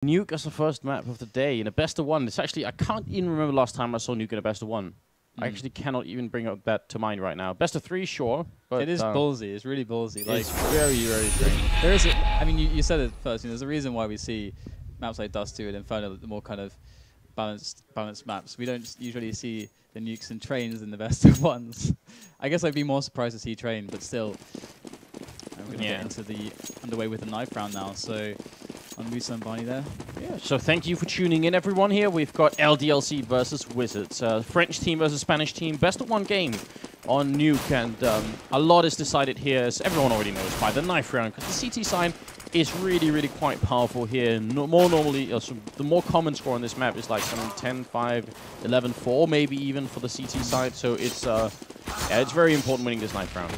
Nuke as the first map of the day in a best of one. It's actually, I can't even remember last time I saw Nuke in a best of one. I actually cannot even bring up that to mind right now. Best of three, sure. But it is ballsy. It's really ballsy. Like, it's very, very strange. There is, I mean, you said it first. There's a reason why we see maps like Dust 2 and Inferno, the more kind of balanced maps. We don't usually see the nukes and trains in the best of ones. I guess I'd be more surprised to see train, but still, we're going to get into the underway with the knife round now. So on Musa and Barney there. Yeah, so thank you for tuning in, everyone. Here we've got LDLC versus Wizards, French team versus Spanish team, best of one game on Nuke, and a lot is decided here, as everyone already knows, by the knife round, because the CT sign is really, really quite powerful here. The more common score on this map is like something 10-5, 11-4, maybe even for the CT side. So it's it's very important winning this knife round.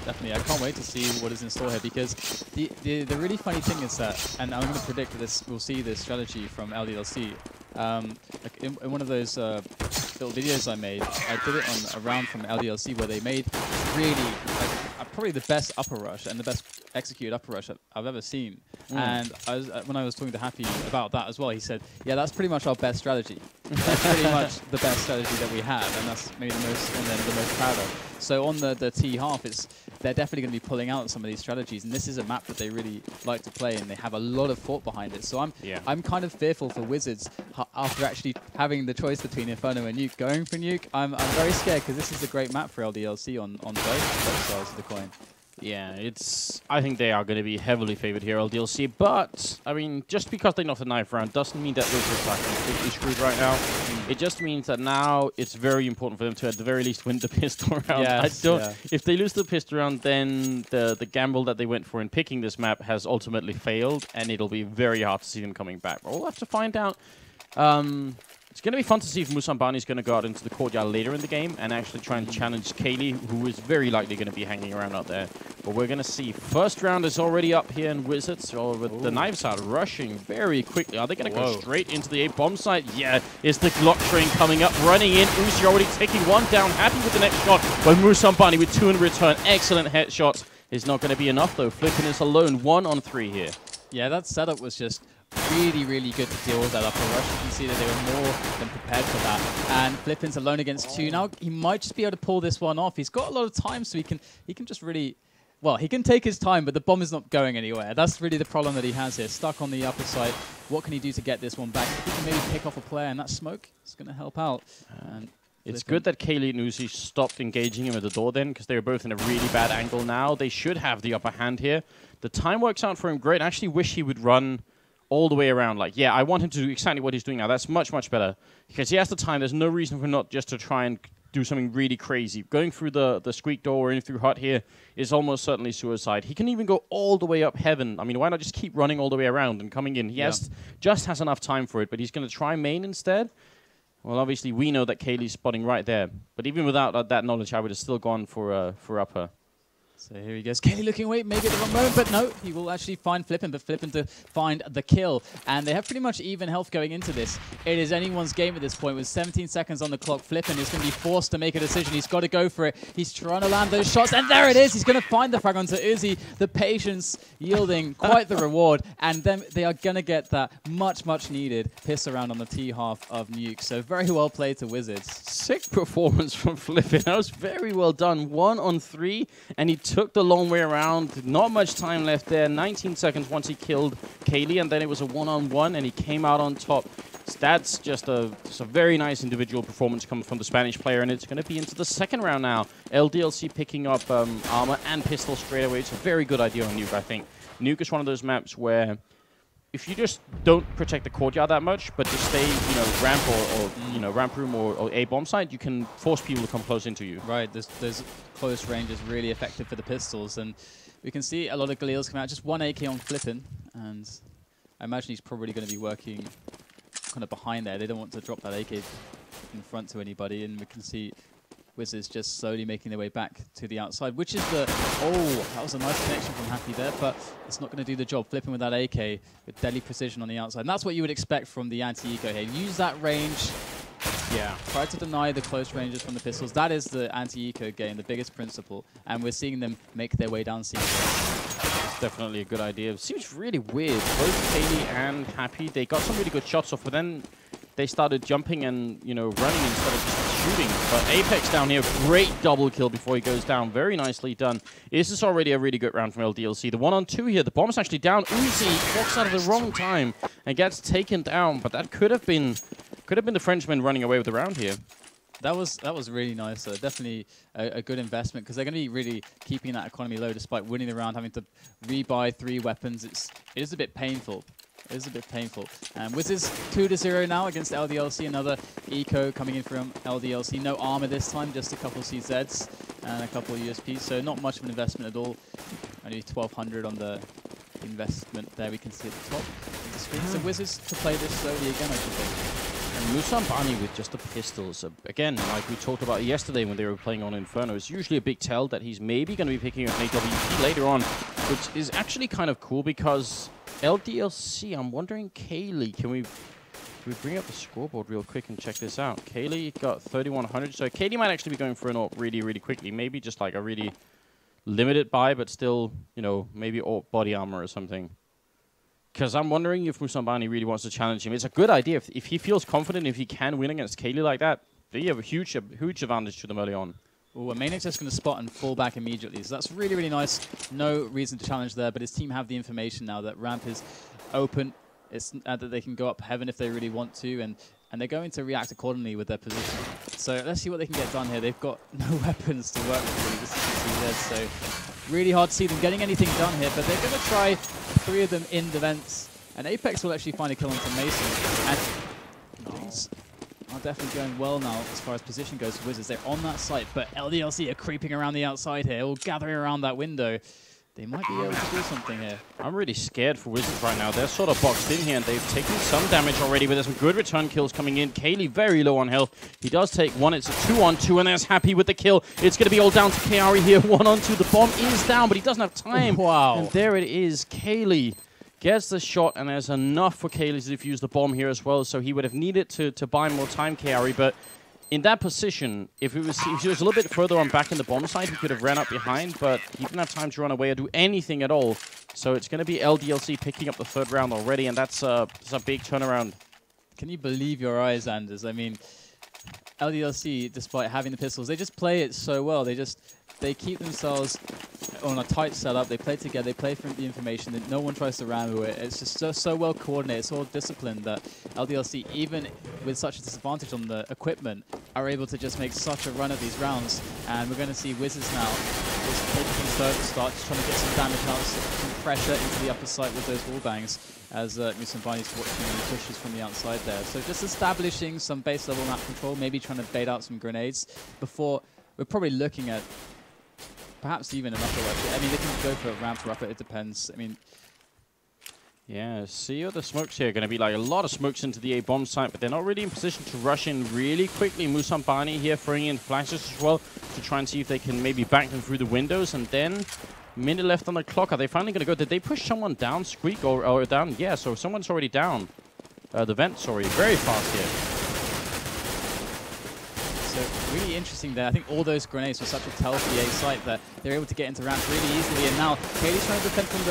Definitely, I can't wait to see what is in store here, because the really funny thing is that, and I'm going to predict this, we'll see this strategy from LDLC. Like in one of those little videos I made, I did it on a round from LDLC where they made really probably the best upper rush and the best executed upper rush I've ever seen. And when I was talking to Happy about that as well, he said, yeah, that's pretty much our best strategy. That's pretty much the best strategy that we have, and that's maybe the most, and then the most proud of. So on the T half, they're definitely going to be pulling out some of these strategies, and this is a map that they really like to play, and they have a lot of thought behind it. So I'm kind of fearful for Wizards after actually having the choice between Inferno and Nuke. Going for Nuke, I'm very scared, because this is a great map for LDLC on both sides of the coin. Yeah, I think they are going to be heavily favored here, LDLC. But, I mean, just because they knocked the knife round doesn't mean that Wizards are completely screwed right now. It just means that now it's very important for them to, at the very least, win the pistol round. Yes, If they lose the pistol round, then the gamble that they went for in picking this map has ultimately failed, and it'll be very hard to see them coming back. But we'll have to find out. It's going to be fun to see if Musambani is going to go out into the courtyard later in the game and actually try and challenge Kaylee, who is very likely going to be hanging around out there. But we're going to see. First round is already up here in Wizards, with the knives out rushing very quickly. Are they going to go straight into the A bomb site? Yeah, it's the Glock train coming up, running in. Uzi already taking one down, happy with the next shot. But Musambani with two in return. Excellent headshots. Is not going to be enough, though. Flippin is alone, 1 on 3 here. Yeah, that setup was just really, really good to deal with that upper rush. You can see that they were more than prepared for that. And Flippin's alone against 2. Now he might just be able to pull this one off. He's got a lot of time, so he can just really, well, he can take his time, but the bomb is not going anywhere. That's really the problem that he has here. Stuck on the upper side. What can he do to get this one back? He can maybe pick off a player, and that smoke is going to help out. And it's good that Kaylee and Uzi stopped engaging him at the door then, because they were both in a really bad angle now. They should have the upper hand here. The time works out for him great. I actually wish he would run all the way around. Like, yeah, I want him to do exactly what he's doing now. That's much, much better. Because he has the time. There's no reason for not just to try and do something really crazy. Going through the squeak door or in through hut here is almost certainly suicide. He can even go all the way up heaven. I mean, why not just keep running all the way around and coming in? He just has enough time for it, but he's going to try main instead. Well, obviously, we know that Kaylee's spotting right there. But even without that knowledge, I would have still gone for upper. So here he goes. Kaylee looking away, maybe at the wrong moment, but no, he will actually find Flippin, but Flippin to find the kill. And they have pretty much even health going into this. It is anyone's game at this point with 17 seconds on the clock. Flippin is going to be forced to make a decision. He's got to go for it. He's trying to land those shots, and there it is. He's going to find the frag onto Uzi. The patience yielding quite the reward, and then they are going to get that much, much needed piss around on the T half of Nuke. So very well played to Wizards. Sick performance from Flippin. That was very well done. 1 on 3, and he took the long way around. Not much time left there. 19 seconds once he killed Kaylee, and then it was a 1-on-1, and he came out on top. So that's just a very nice individual performance coming from the Spanish player, and it's going to be into the second round now. LDLC picking up armor and pistol straight away. It's a very good idea on Nuke, I think. Nuke is one of those maps where if you just don't protect the courtyard that much, but just stay, ramp or ramp room or A bomb site, you can force people to come close into you. Right, those close range is really effective for the pistols, and we can see a lot of Galils come out. Just 1 AK on Flippin, and I imagine he's probably going to be working kind of behind there. They don't want to drop that AK in front to anybody, and we can see Wizards just slowly making their way back to the outside, which is the... Oh, that was a nice connection from Happy there, but it's not going to do the job. Flipping with that AK with deadly precision on the outside. And that's what you would expect from the anti-eco here. Use that range. Yeah, try to deny the close ranges from the pistols. That is the anti-eco game, the biggest principle. And we're seeing them make their way down C. That's definitely a good idea. It seems really weird. Both Kaylee and Happy, they got some really good shots off, but then they started jumping and, you know, running instead of just shooting. But Apex down here, great double kill before he goes down. Very nicely done. This is already a really good round from LDLC. The 1-on-2 here, the bomb's actually down. Uzi walks out at the wrong time and gets taken down, but that could have been the Frenchman running away with the round here. That was really nice. Definitely a good investment because they're going to be really keeping that economy low despite winning the round, having to rebuy 3 weapons. It is a bit painful. It is a bit painful. And Wizards 2-0 now against LDLC. Another eco coming in from LDLC. No armor this time, just a couple CZs and a couple USPs. So not much of an investment at all. Only 1,200 on the investment there we can see at the top of the screen. So Wizards to play this slowly again, I should think. And Musambani with just the pistols. Again, like we talked about yesterday when they were playing on Inferno, it's usually a big tell that he's maybe going to be picking up an AWP later on, which is actually kind of cool because LDLC, I'm wondering, Kaylee, can we bring up the scoreboard real quick and check this out? Kaylee got 3,100, so Kaylee might actually be going for an AWP really, really quickly. Maybe just like a really limited buy, but still, you know, maybe AWP body armor or something. Because I'm wondering if Musambani really wants to challenge him. It's a good idea. If he feels confident, if he can win against Kaylee like that, they have a huge advantage to them early on. Ooh, Mainek's just going to spot and fall back immediately. So that's really, really nice. No reason to challenge there, but his team have the information now that ramp is open. It's that they can go up heaven if they really want to, and they're going to react accordingly with their position. So let's see what they can get done here. They've got no weapons to work with, really, just as you see there. So really hard to see them getting anything done here, but they're going to try 3 of them in the vents. And Apex will actually find a kill onto Mason. And things are definitely going well now as far as position goes for Wizards. They're on that site, but LDLC are creeping around the outside here, all gathering around that window. They might be able to do something here. I'm really scared for Wizards right now. They're sort of boxed in here, and they've taken some damage already, but there's some good return kills coming in. Kaylee very low on health. He does take 1. It's a 2-on-2, and there's Happy with the kill. It's going to be all down to Kayari here. 1-on-2. The bomb is down, but he doesn't have time. Wow. And there it is. Kaylee gets the shot, and there's enough for Kaylee to defuse the bomb here as well, so he would have needed to buy more time, Kayari, but in that position, if he was a little bit further on back in the bomb side, he could have ran up behind, but he didn't have time to run away or do anything at all. So it's going to be LDLC picking up the 3rd round already, and that's a big turnaround. Can you believe your eyes, Anders? I mean, LDLC, despite having the pistols, they just play it so well. They keep themselves on a tight setup. They play together. They play for the information. That no one tries to ram it. It's just so well coordinated, so disciplined that LDLC, even with such a disadvantage on the equipment, are able to just make such a run at these rounds. And we're going to see Wizards now just taking things slow at the start, just trying to get some damage out, some pressure into the upper site with those wall bangs as Musambani's watching the pushes from the outside there. So just establishing some base level map control, maybe trying to bait out some grenades before we're probably looking at perhaps even an upper weapon. I mean, they can go for a ramp or upper, it depends. I mean, yeah, see the smokes here. Going to be like a lot of smokes into the A bomb site, but they're not really in position to rush in really quickly. Musambani here throwing in flashes as well to try and see if they can maybe back them through the windows. And then, minute left on the clock. Are they finally going to go? Did they push someone down, Squeak, or down? Yeah, so someone's already down. The vent, sorry. Very fast here. So really interesting there. I think all those grenades were such a tell for the A site that they're able to get into ramps really easily. And now Kaylee's trying to defend from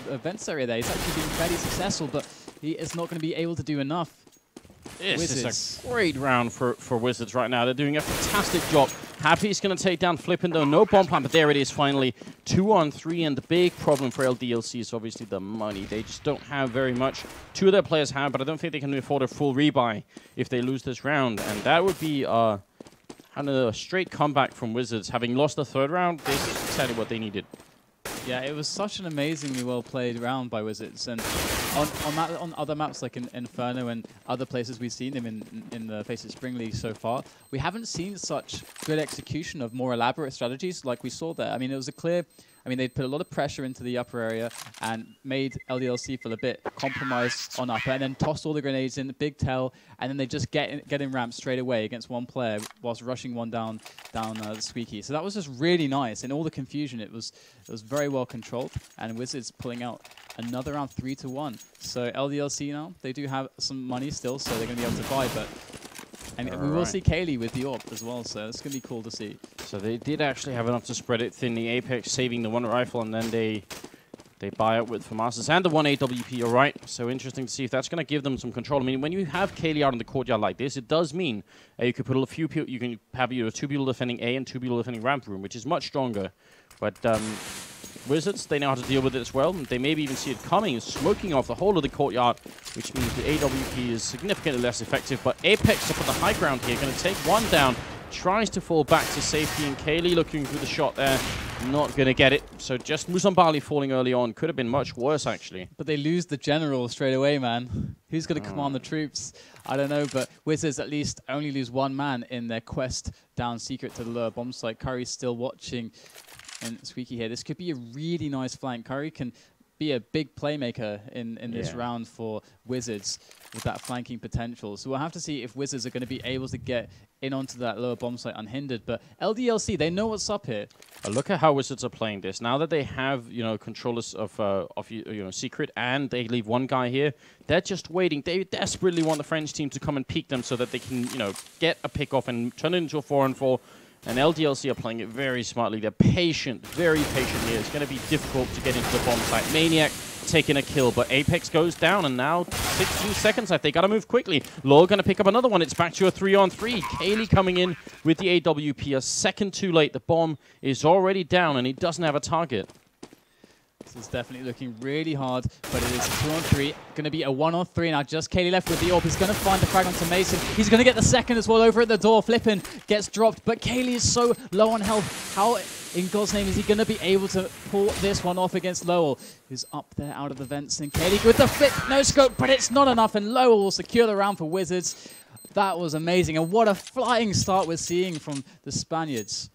the vents area there. He's actually been fairly successful, but he is not going to be able to do enough. This is a great round for Wizards right now. They're doing a fantastic job. Happy's going to take down Flippin, though. No bomb plant, but there it is finally. 2-on-3, and the big problem for LDLC is obviously the money. They just don't have very much. 2 of their players have, but I don't think they can afford a full rebuy if they lose this round. And that would be a straight comeback from Wizards. Having lost the 3rd round, this is exactly what they needed. Yeah, it was such an amazingly well-played round by Wizards. And on other maps like in Inferno and other places we've seen them in the FACEIT Spring League so far, we haven't seen such good execution of more elaborate strategies like we saw there. I mean, it was a clear... I mean, they put a lot of pressure into the upper area and made LDLC feel a bit compromised on upper, and then tossed all the grenades in, the big tell, and then they just get in ramp straight away against one player whilst rushing one down the Squeaky. So that was just really nice. In all the confusion, it was very well controlled, and Wizards pulling out another round 3-1. So LDLC now, they do have some money still, so they're going to be able to buy, but... And we will see Kaylee with the AWP as well, so it's going to be cool to see. So they did actually have enough to spread it thin. The Apex saving the 1 rifle, and then they They buy it with FAMASas and the 1 AWP, you're right. So interesting to see if that's going to give them some control. I mean, when you have Kaylee out in the courtyard like this, it does mean you could put a few people, you can have 2 people defending A and 2 people defending ramp room, which is much stronger. But Wizards, they know how to deal with it as well. They maybe even see it coming, smoking off the whole of the courtyard, which means the AWP is significantly less effective. But Apex up on the high ground here, going to take one down, tries to fall back to safety, and Kaylee looking for the shot there. Not going to get it. So just Musambali falling early on. Could have been much worse, actually. But they lose the general straight away, man. Who's going to command the troops? I don't know, but Wizards at least only lose 1 man in their quest down secret to the lower bomb site. Curry's still watching and Squeaky here. This could be a really nice flank. Curry can be a big playmaker in this round for Wizards with that flanking potential. So we'll have to see if Wizards are going to be able to get in onto that lower bomb site unhindered. But LDLC, they know what's up here. Look at how Wizards are playing this. Now that they have, controllers of secret, and they leave 1 guy here, they're just waiting. They desperately want the French team to come and peek them so that they can, get a pick off and turn it into a 4-on-4. And LDLC are playing it very smartly. They're patient, very patient here. It's going to be difficult to get into the bomb site. Maniac taking a kill, but Apex goes down, and now 16 seconds left. They got to move quickly. Law going to pick up another one. It's back to a 3-on-3. Kaylee coming in with the AWP. A second too late. The bomb is already down, and he doesn't have a target. This is definitely looking really hard, but it is 2-on-3. Going to be a 1-on-3 now. Just Kaylee left with the AWP. He's going to find the frag onto Mason. He's going to get the second as well over at the door. Flippin gets dropped, but Kaylee is so low on health. How in God's name is he going to be able to pull this one off against Lowell, who's up there out of the vents? And Kaylee with the flip, no scope, but it's not enough, and Lowell will secure the round for Wizards. That was amazing, and what a flying start we're seeing from the Spaniards.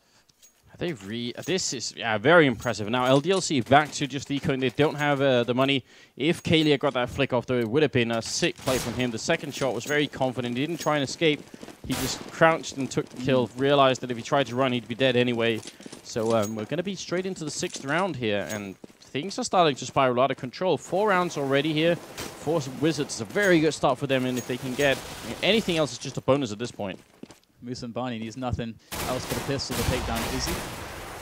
This is very impressive. Now LDLC back to just ecoing. They don't have the money. If Kaylee had got that flick off, though, it would have been a sick play from him. The second shot was very confident. He didn't try and escape. He just crouched and took the kill. Realized that if he tried to run, he'd be dead anyway. So we're going to be straight into the 6th round here, and things are starting to spiral out of control. 4 rounds already here for Wizards. It's a very good start for them, and if they can get anything else, it's just a bonus at this point. Musambani needs nothing else but a pistol to take down Izzy,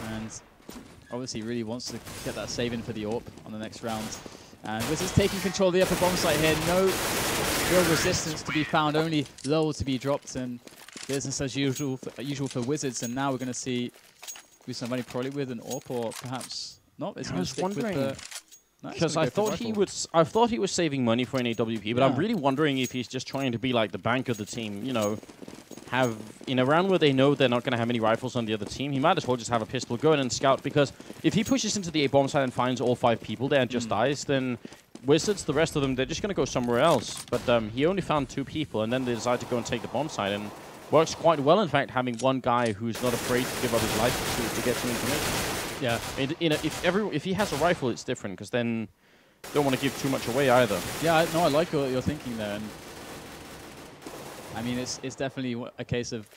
and obviously really wants to get that save in for the AWP on the next round. And Wizards taking control of the upper bomb site here. No real resistance to be found, only Lowell to be dropped, and business as usual for Wizards. And now we're going to see Musambani probably with an AWP, or perhaps not. I was wondering. Because I thought he was saving money for an AWP, but I'm really wondering if he's just trying to be like the bank of the team. Have in a round where they know they're not going to have any rifles on the other team, he might as well just have a pistol, go in and scout. Because if he pushes into the A bomb site and finds all 5 people there and just dies, then Wizards, the rest of them, they're just going to go somewhere else. But he only found 2 people, and then they decide to go and take the bomb site, and works quite well. In fact, having 1 guy who's not afraid to give up his life to get some information. Yeah, if he has a rifle, it's different, because then don't want to give too much away either. Yeah, no, I like what you're thinking there. And I mean, it's definitely a case of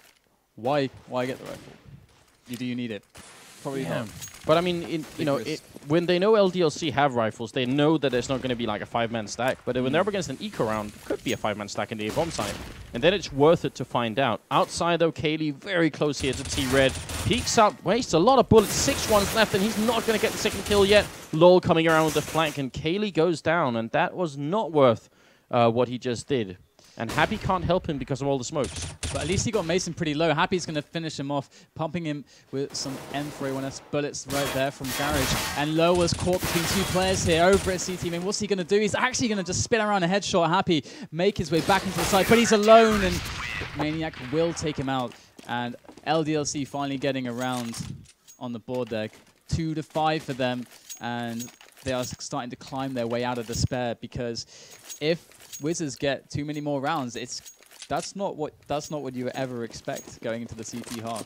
why get the rifle? Do you need it? Probably not. But I mean, when they know LDLC have rifles, they know that there's not going to be like a 5-man stack. But when they're up against an eco round, it could be a 5-man stack in the A-bomb side. And then it's worth it to find out. Outside, though, Kaylee very close here to T-Red. Peeks up, wastes a lot of bullets. 6 ones left, and he's not going to get the second kill yet. Lol coming around with the flank, and Kaylee goes down. And that was not worth what he just did. And Happy can't help him because of all the smokes. But at least he got Mason pretty low. Happy's going to finish him off, pumping him with some M4A1S bullets right there from Garage. And Low was caught between 2 players here over at CT. I mean, what's he going to do? He's actually going to just spin around a headshot Happy, make his way back into the side. But he's alone, and Maniac will take him out. And LDLC finally getting around on the board there. 2-5 for them. And they are starting to climb their way out of despair, because if Wizards get too many more rounds, that's not what you ever expect going into the CT half.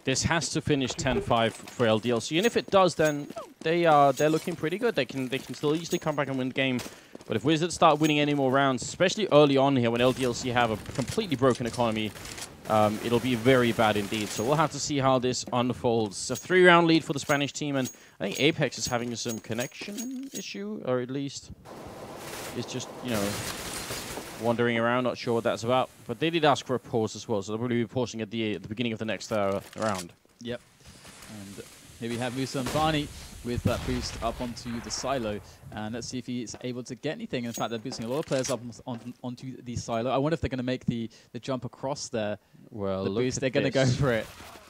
This has to finish 10-5 for LDLC, and if it does, then they're looking pretty good. They can still easily come back and win the game. But if Wizards start winning any more rounds, especially early on here when LDLC have a completely broken economy, it'll be very bad indeed. So we'll have to see how this unfolds. A 3-round lead for the Spanish team, and I think Apex is having some connection issue, or at least it's just, wandering around, not sure what that's about. But they did ask for a pause as well, so they'll probably be pausing at the beginning of the next round. Yep. And here we have Musambani with that boost up onto the silo. And let's see if he's able to get anything. In fact, they're boosting a lot of players up onto the silo. I wonder if they're going to make the jump across there. Well, the boost, they're going to this. go for it.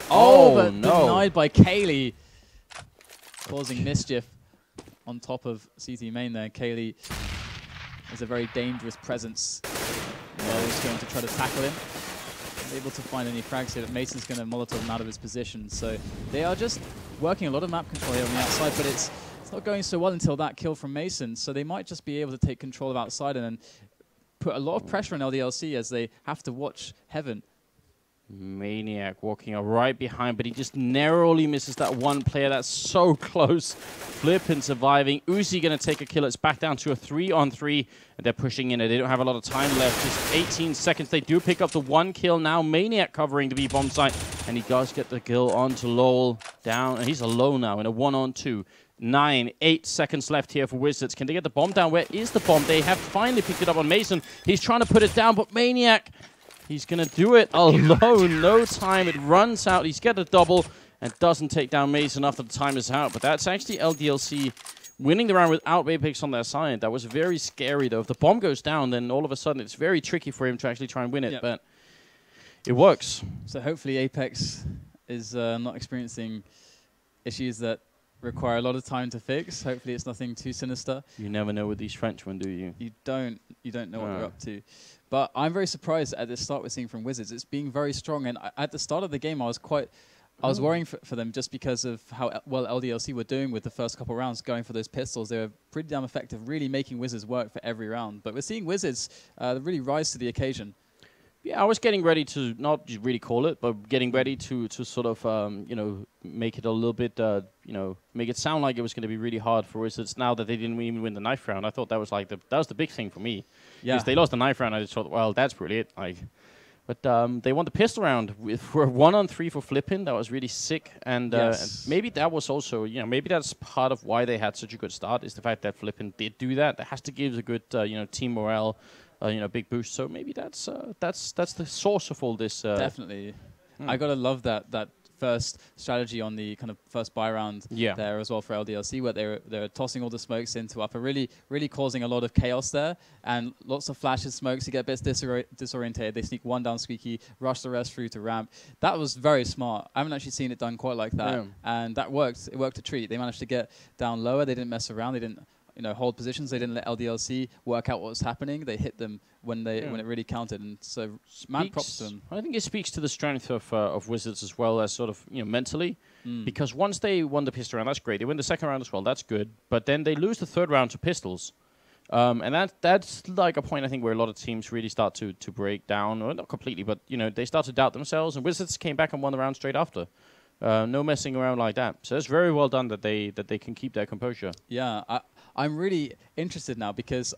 Oh, but no. denied by Kaylee, causing mischief on top of CT main there. Kaylee is a very dangerous presence. He's going to try to tackle him. Not able to find any frags here, but Mason's going to Molotov him out of his position. So they are just working a lot of map control here on the outside, but it's not going so well until that kill from Mason. So they might just be able to take control of outside and then put a lot of pressure on LDLC as they have to watch Heaven. Maniac walking up right behind, but he just narrowly misses that one player. That's so close. Flippin' surviving. Uzi going to take a kill. It's back down to a 3-on-3, and they're pushing in it. They don't have a lot of time left. Just 18 seconds. They do pick up the one kill now. Maniac covering the B-bomb site, and he does get the kill onto Lowell. Down, and he's alone now in a 1-on-2. 8 seconds left here for Wizards. Can they get the bomb down? Where is the bomb? They have finally picked it up on Mason. He's trying to put it down, but Maniac, he's going to do it alone. No time. It runs out. He's got a double and doesn't take down Mason after the time is out. But that's actually LDLC winning the round without Apex on their side. That was very scary, though. If the bomb goes down, then all of a sudden it's very tricky for him to actually try and win it. Yep. But it works. So hopefully Apex is not experiencing issues that require a lot of time to fix. Hopefully it's nothing too sinister. You never know with these Frenchmen, do you? You don't know what they're up to. But I'm very surprised at the start we're seeing from Wizards. It's being very strong, and at the start of the game I was worrying for them just because of how well LDLC were doing with the first couple rounds, going for those pistols. They were pretty damn effective, really making Wizards work for every round. But we're seeing Wizards really rise to the occasion. Yeah, I was getting ready to not really call it, but getting ready to sort of you know, make it a little bit you know, make it sound like it was going to be really hard for Wizards now that they didn't even win the knife round. I thought that was like that was the big thing for me. Yeah, because they lost the knife round. I just thought, well, that's brilliant. Like, but they won the pistol round for a 1-on-3 for Flippin. That was really sick, and, and maybe that was also, you know, maybe that's part of why they had such a good start is the fact that Flippin did do that. That has to give a good you know, team morale. You know, big boost. So maybe that's the source of all this. Definitely, I gotta love that first strategy on the kind of first buy round there as well for LDLC, where they're tossing all the smokes into upper, really causing a lot of chaos there, and lots of flashes, smokes. You get a bit disorientated. They sneak one down Squeaky, rush the rest through to ramp. That was very smart. I haven't actually seen it done quite like that, and that worked. It worked a treat. They managed to get down lower. They didn't mess around. They didn't, you know, hold positions. They didn't let LDLC work out what was happening. They hit them when it really counted, and so man props to them. I think it speaks to the strength of Wizards as well as sort of, you know, mentally, because once they won the pistol round, that's great. They win the second round as well, that's good. But then they lose the third round to pistols, and that's like a point I think where a lot of teams really start to break down, or not completely, but you know, they start to doubt themselves. And Wizards came back and won the round straight after. No messing around like that. So it's very well done that they can keep their composure. Yeah, I'm really interested now because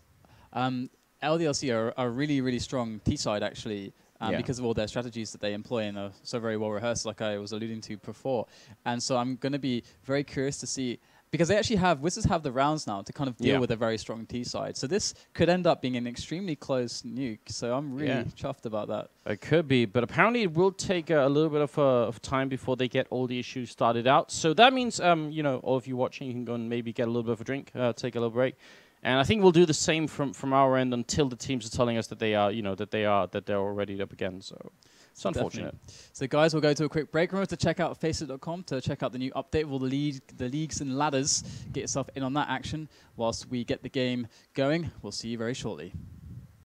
LDLC are really strong T-side actually, because of all their strategies that they employ and are so very well rehearsed, like I was alluding to before. And so I'm going to be very curious to see, because they actually Wizards have the rounds now to kind of deal with a very strong T-side. So this could end up being an extremely close nuke. So I'm really chuffed about that. It could be, but apparently it will take a little bit of time before they get all the issues started out. So that means, you know, all of you watching, you can go and maybe get a little bit of a drink, take a little break. And I think we'll do the same from our end until the teams are telling us that they are, you know, that they're all ready up again. So it's unfortunate. So guys, we'll go to a quick break. Remember to check out FACEIT.com to check out the new update with all the leagues and ladders. Get yourself in on that action whilst we get the game going. We'll see you very shortly.